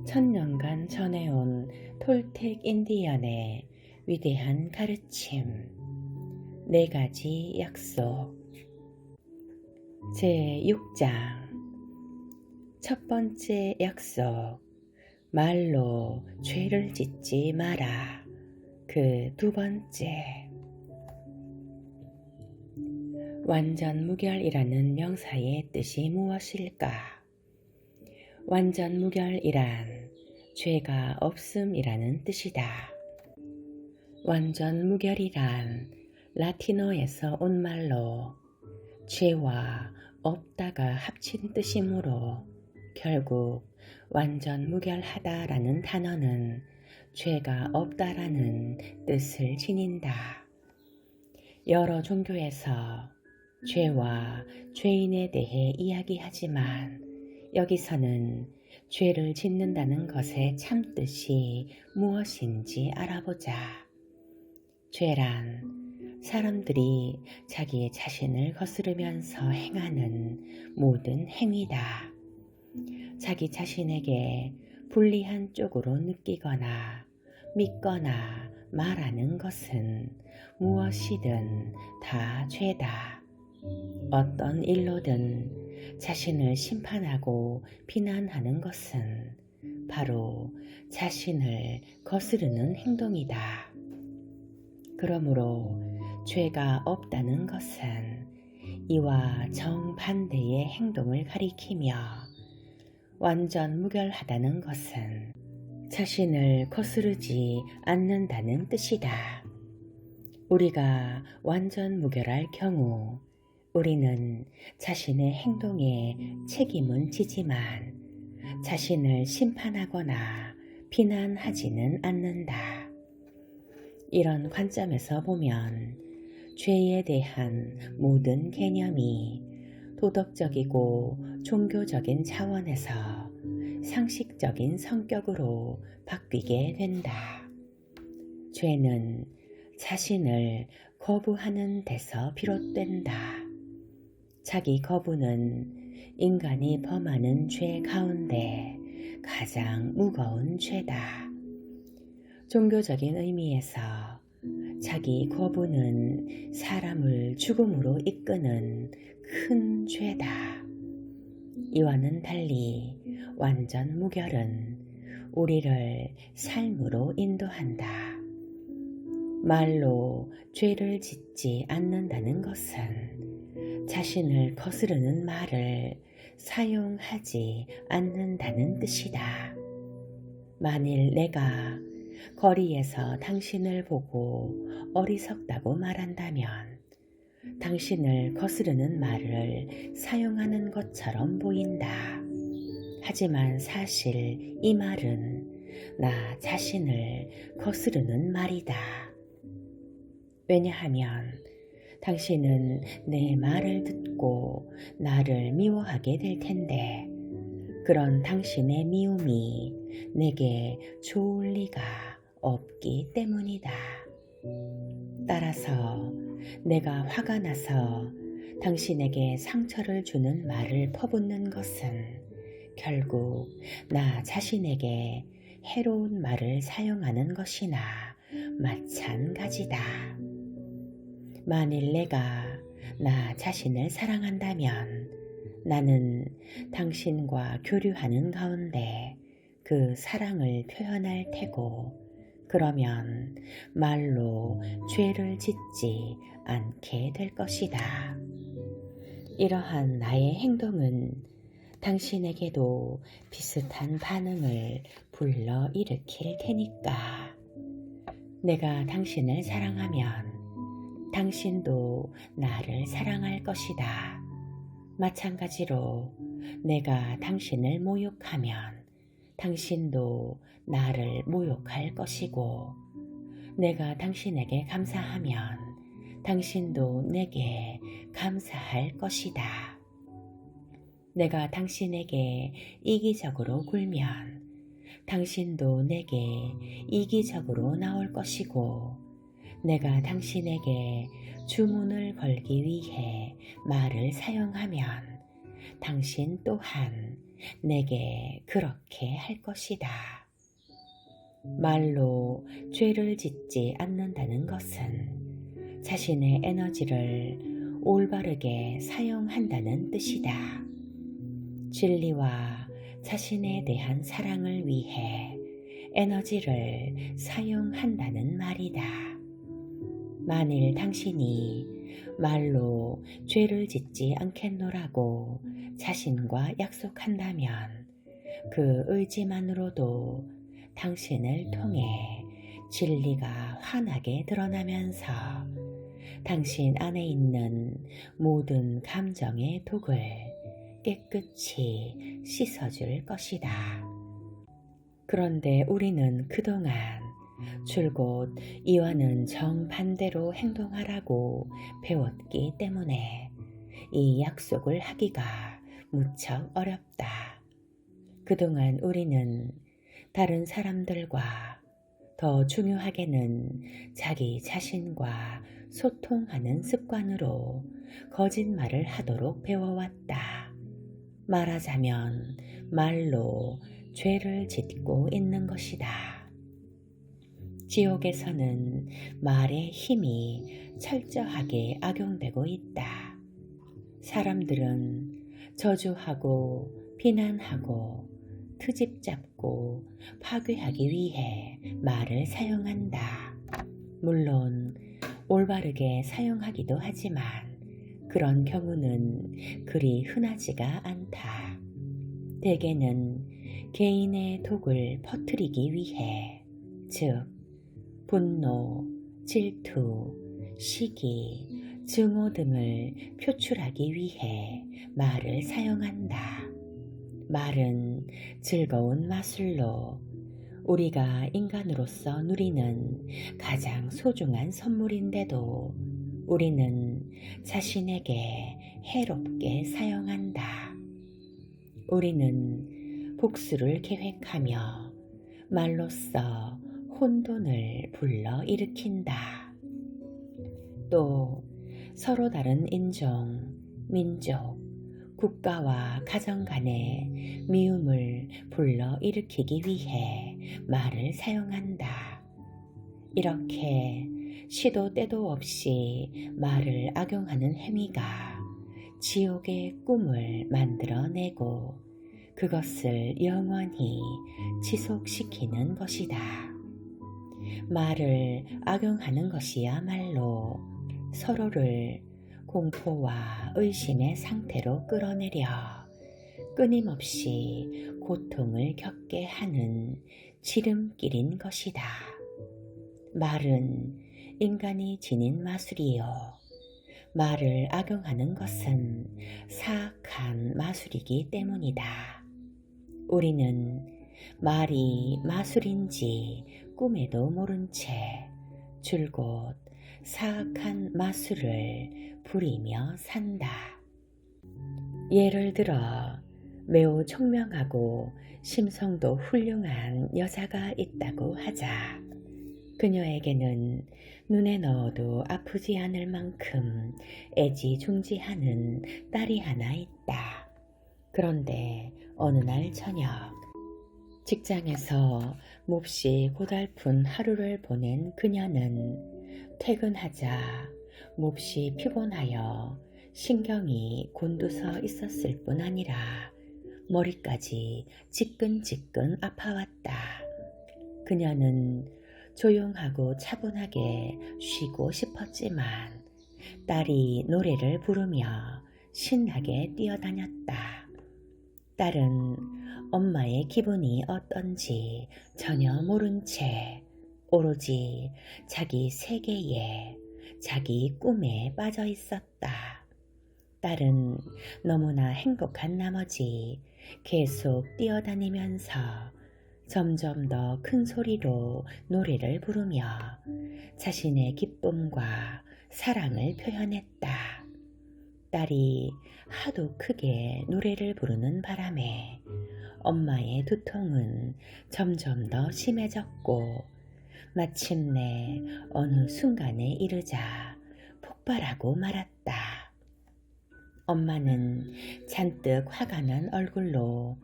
천년간 전해온 톨텍 인디언의 위대한 가르침, 네 가지 약속. 제6장. 첫 번째 약속, 말로 죄를 짓지 마라. 그 두 번째, 완전무결이라는 명사의 뜻이 무엇일까? 완전무결이란 죄가 없음이라는 뜻이다. 완전무결이란 라틴어에서 온 말로 죄와 없다가 합친 뜻이므로 결국 완전무결하다라는 단어는 죄가 없다라는 뜻을 지닌다. 여러 종교에서 죄와 죄인에 대해 이야기하지만 여기서는 죄를 짓는다는 것의 참뜻이 무엇인지 알아보자. 죄란 사람들이 자기 자신을 거스르면서 행하는 모든 행위다. 자기 자신에게 불리한 쪽으로 느끼거나 믿거나 말하는 것은 무엇이든 다 죄다. 어떤 일로든 자신을 심판하고 비난하는 것은 바로 자신을 거스르는 행동이다. 그러므로 죄가 없다는 것은 이와 정반대의 행동을 가리키며 완전 무결하다는 것은 자신을 거스르지 않는다는 뜻이다. 우리가 완전 무결할 경우 우리는 자신의 행동에 책임은 지지만 자신을 심판하거나 비난하지는 않는다. 이런 관점에서 보면 죄에 대한 모든 개념이 도덕적이고 종교적인 차원에서 상식적인 성격으로 바뀌게 된다. 죄는 자신을 거부하는 데서 비롯된다. 자기 거부는 인간이 범하는 죄 가운데 가장 무거운 죄다. 종교적인 의미에서 자기 거부는 사람을 죽음으로 이끄는 큰 죄다. 이와는 달리 완전 무결은 우리를 삶으로 인도한다. 말로 죄를 짓지 않는다는 것은 자신을 거스르는 말을 사용하지 않는다는 뜻이다. 만일 내가 거리에서 당신을 보고 어리석다고 말한다면 당신을 거스르는 말을 사용하는 것처럼 보인다. 하지만 사실 이 말은 나 자신을 거스르는 말이다. 왜냐하면 당신은 내 말을 듣고 나를 미워하게 될 텐데 그런 당신의 미움이 내게 좋을 리가 없기 때문이다. 따라서 내가 화가 나서 당신에게 상처를 주는 말을 퍼붓는 것은 결국 나 자신에게 해로운 말을 사용하는 것이나 마찬가지다. 만일 내가 나 자신을 사랑한다면 나는 당신과 교류하는 가운데 그 사랑을 표현할 테고 그러면 말로 죄를 짓지 않게 될 것이다. 이러한 나의 행동은 당신에게도 비슷한 반응을 불러일으킬 테니까. 내가 당신을 사랑하면 당신도 나를 사랑할 것이다. 마찬가지로 내가 당신을 모욕하면 당신도 나를 모욕할 것이고 내가 당신에게 감사하면 당신도 내게 감사할 것이다. 내가 당신에게 이기적으로 굴면 당신도 내게 이기적으로 나올 것이고 내가 당신에게 주문을 걸기 위해 말을 사용하면 당신 또한 내게 그렇게 할 것이다. 말로 죄를 짓지 않는다는 것은 자신의 에너지를 올바르게 사용한다는 뜻이다. 진리와 자신에 대한 사랑을 위해 에너지를 사용한다는 말이다. 만일 당신이 말로 죄를 짓지 않겠노라고 자신과 약속한다면 그 의지만으로도 당신을 통해 진리가 환하게 드러나면서 당신 안에 있는 모든 감정의 독을 깨끗이 씻어줄 것이다. 그런데 우리는 그동안 줄곧 이와는 정반대로 행동하라고 배웠기 때문에 이 약속을 하기가 무척 어렵다. 그동안 우리는 다른 사람들과 더 중요하게는 자기 자신과 소통하는 습관으로 거짓말을 하도록 배워왔다. 말하자면 말로 죄를 짓고 있는 것이다. 지옥에서는 말의 힘이 철저하게 악용되고 있다. 사람들은 저주하고 비난하고 트집 잡고 파괴하기 위해 말을 사용한다. 물론 올바르게 사용하기도 하지만 그런 경우는 그리 흔하지가 않다. 대개는 개인의 독을 퍼뜨리기 위해, 즉 분노, 질투, 시기, 증오 등을 표출하기 위해 말을 사용한다. 말은 즐거운 마술로 우리가 인간으로서 누리는 가장 소중한 선물인데도 우리는 자신에게 해롭게 사용한다. 우리는 복수를 계획하며 말로써 혼돈을 불러 일으킨다. 또 서로 다른 인종, 민족, 국가와 가정 간의 미움을 불러 일으키기 위해 말을 사용한다. 이렇게 시도 때도 없이 말을 악용하는 행위가 지옥의 꿈을 만들어내고 그것을 영원히 지속시키는 것이다. 말을 악용하는 것이야말로 서로를 공포와 의심의 상태로 끌어내려 끊임없이 고통을 겪게 하는 지름길인 것이다. 말은 인간이 지닌 마술이요. 말을 악용하는 것은 사악한 마술이기 때문이다. 우리는 말이 마술인지 꿈에도 모른 채 줄곧 사악한 마술을 부리며 산다. 예를 들어 매우 총명하고 심성도 훌륭한 여자가 있다고 하자. 그녀에게는 눈에 넣어도 아프지 않을 만큼 애지중지하는 딸이 하나 있다. 그런데 어느 날 저녁 직장에서 몹시 고달픈 하루를 보낸 그녀는 퇴근하자 몹시 피곤하여 신경이 곤두서 있었을 뿐 아니라 머리까지 지끈지끈 아파왔다. 그녀는 조용하고 차분하게 쉬고 싶었지만 딸이 노래를 부르며 신나게 뛰어다녔다. 딸은 엄마의 기분이 어떤지 전혀 모른 채 오로지 자기 세계에, 자기 꿈에 빠져 있었다. 딸은 너무나 행복한 나머지 계속 뛰어다니면서 점점 더 큰 소리로 노래를 부르며 자신의 기쁨과 사랑을 표현했다. 딸이 하도 크게 노래를 부르는 바람에 엄마의 두통은 점점 더 심해졌고 마침내 어느 순간에 이르자 폭발하고 말았다. 엄마는 잔뜩 화가 난 얼굴로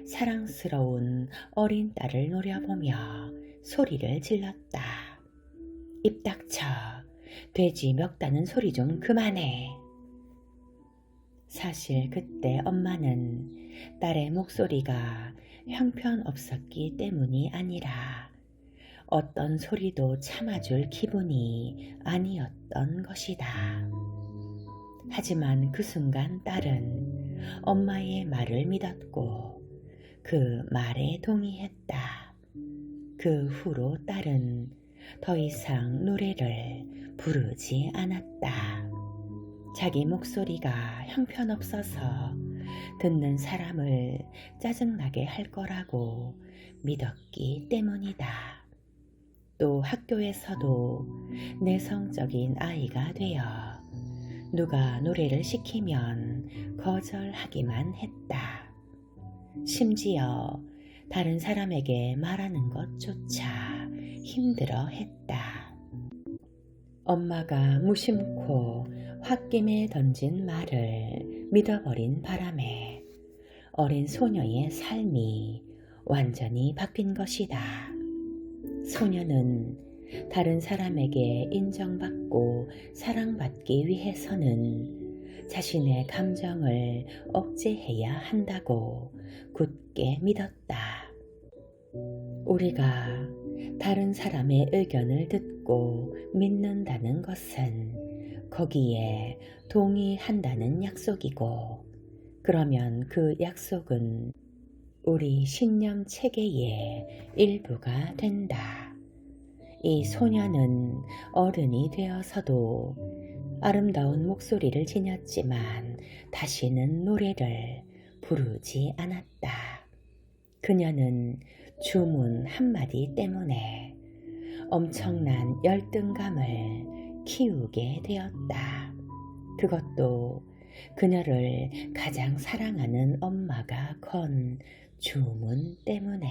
사랑스러운 어린 딸을 노려보며 소리를 질렀다. 입 닥쳐. 돼지 멱다는 소리 좀 그만해. 사실 그때 엄마는 딸의 목소리가 형편없었기 때문이 아니라 어떤 소리도 참아줄 기분이 아니었던 것이다. 하지만 그 순간 딸은 엄마의 말을 믿었고 그 말에 동의했다. 그 후로 딸은 더 이상 노래를 부르지 않았다. 자기 목소리가 형편없어서 듣는 사람을 짜증나게 할 거라고 믿었기 때문이다. 또 학교에서도 내성적인 아이가 되어 누가 노래를 시키면 거절하기만 했다. 심지어 다른 사람에게 말하는 것조차 힘들어 했다. 엄마가 무심코 홧김에 던진 말을 믿어버린 바람에 어린 소녀의 삶이 완전히 바뀐 것이다. 소녀는 다른 사람에게 인정받고 사랑받기 위해서는 자신의 감정을 억제해야 한다고 굳게 믿었다. 우리가 다른 사람의 의견을 듣고 믿는다는 것은 거기에 동의한다는 약속이고, 그러면 그 약속은 우리 신념 체계의 일부가 된다. 이 소녀는 어른이 되어서도 아름다운 목소리를 지녔지만 다시는 노래를 부르지 않았다. 그녀는 주문 한마디 때문에 엄청난 열등감을 키우게 되었다. 그것도 그녀를 가장 사랑하는 엄마가 건 주문 때문에.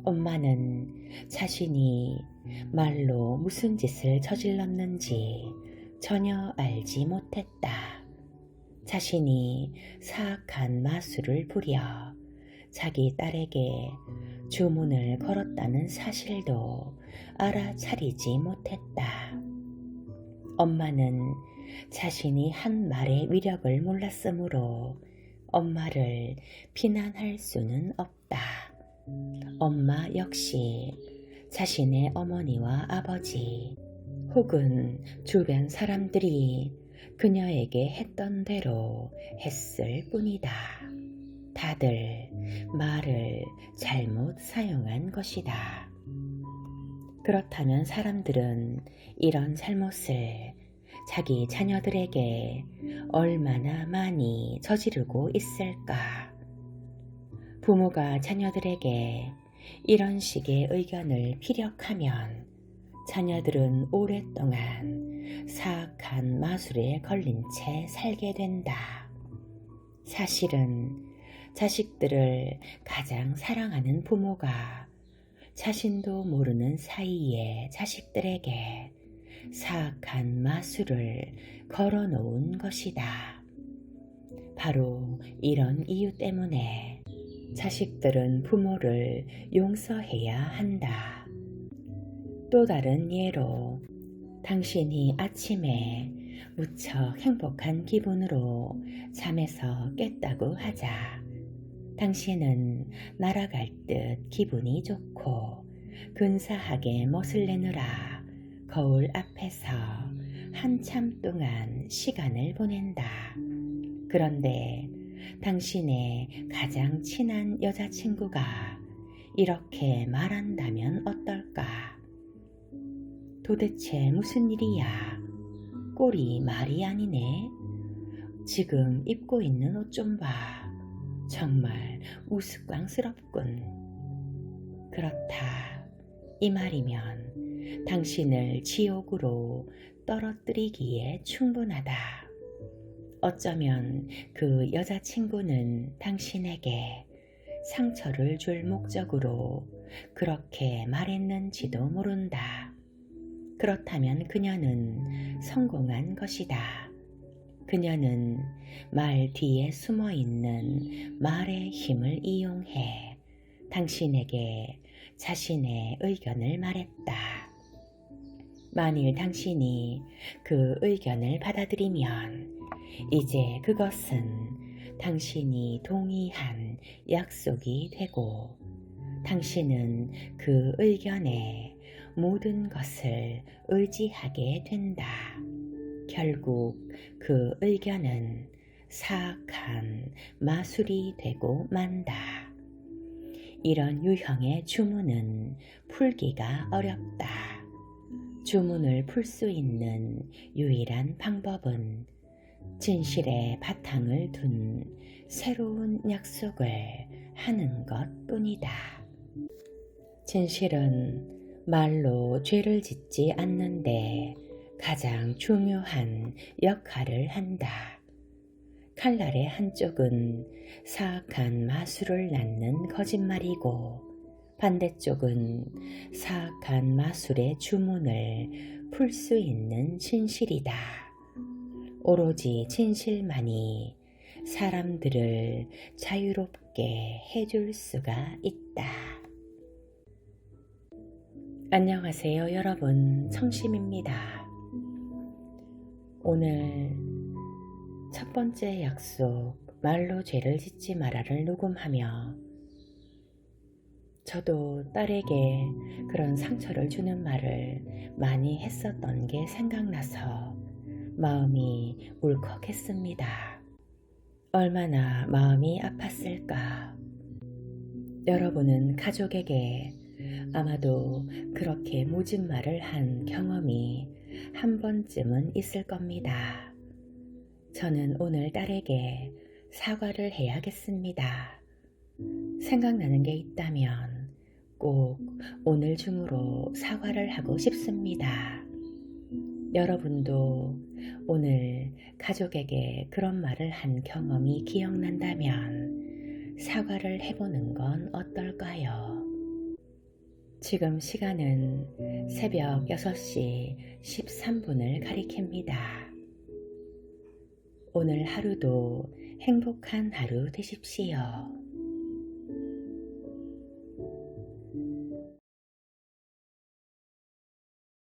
엄마는 자신이 말로 무슨 짓을 저질렀는지 전혀 알지 못했다. 자신이 사악한 마술을 부려 자기 딸에게 주문을 걸었다는 사실도 알아차리지 못했다. 엄마는 자신이 한 말의 위력을 몰랐으므로 엄마를 비난할 수는 없다. 엄마 역시 자신의 어머니와 아버지 혹은 주변 사람들이 그녀에게 했던 대로 했을 뿐이다. 다들 말을 잘못 사용한 것이다. 그렇다면 사람들은 이런 잘못을 자기 자녀들에게 얼마나 많이 저지르고 있을까? 부모가 자녀들에게 이런 식의 의견을 피력하면 자녀들은 오랫동안 사악한 마술에 걸린 채 살게 된다. 사실은 자식들을 가장 사랑하는 부모가 자신도 모르는 사이에 자식들에게 사악한 마술을 걸어놓은 것이다. 바로 이런 이유 때문에 자식들은 부모를 용서해야 한다. 또 다른 예로 당신이 아침에 무척 행복한 기분으로 잠에서 깼다고 하자. 당신은 날아갈 듯 기분이 좋고 근사하게 멋을 내느라 거울 앞에서 한참 동안 시간을 보낸다. 그런데 당신의 가장 친한 여자친구가 이렇게 말한다면 어떨까? 도대체 무슨 일이야? 꼴이 말이 아니네. 지금 입고 있는 옷 좀 봐. 정말 우스꽝스럽군. 그렇다. 이 말이면 당신을 지옥으로 떨어뜨리기에 충분하다. 어쩌면 그 여자친구는 당신에게 상처를 줄 목적으로 그렇게 말했는지도 모른다. 그렇다면 그녀는 성공한 것이다. 그녀는 말 뒤에 숨어 있는 말의 힘을 이용해 당신에게 자신의 의견을 말했다. 만일 당신이 그 의견을 받아들이면 이제 그것은 당신이 동의한 약속이 되고 당신은 그 의견에 모든 것을 의지하게 된다. 결국 그 의견은 사악한 마술이 되고 만다. 이런 유형의 주문은 풀기가 어렵다. 주문을 풀 수 있는 유일한 방법은 진실의 바탕을 둔 새로운 약속을 하는 것뿐이다. 진실은 말로 죄를 짓지 않는데 가장 중요한 역할을 한다. 칼날의 한쪽은 사악한 마술을 낳는 거짓말이고 반대쪽은 사악한 마술의 주문을 풀 수 있는 진실이다. 오로지 진실만이 사람들을 자유롭게 해줄 수가 있다. 안녕하세요 여러분, 청심입니다. 오늘 첫 번째 약속, 말로 죄를 짓지 마라를 녹음하며 저도 딸에게 그런 상처를 주는 말을 많이 했었던 게 생각나서 마음이 울컥했습니다. 얼마나 마음이 아팠을까. 여러분은 가족에게 아마도 그렇게 모진 말을 한 경험이 한 번쯤은 있을 겁니다. 저는 오늘 딸에게 사과를 해야겠습니다. 생각나는 게 있다면 꼭 오늘 중으로 사과를 하고 싶습니다. 여러분도 오늘 가족에게 그런 말을 한 경험이 기억난다면 사과를 해보는 건 어떨까요? 지금 시간은 새벽 6시 13분을 가리킵니다. 오늘 하루도 행복한 하루 되십시오.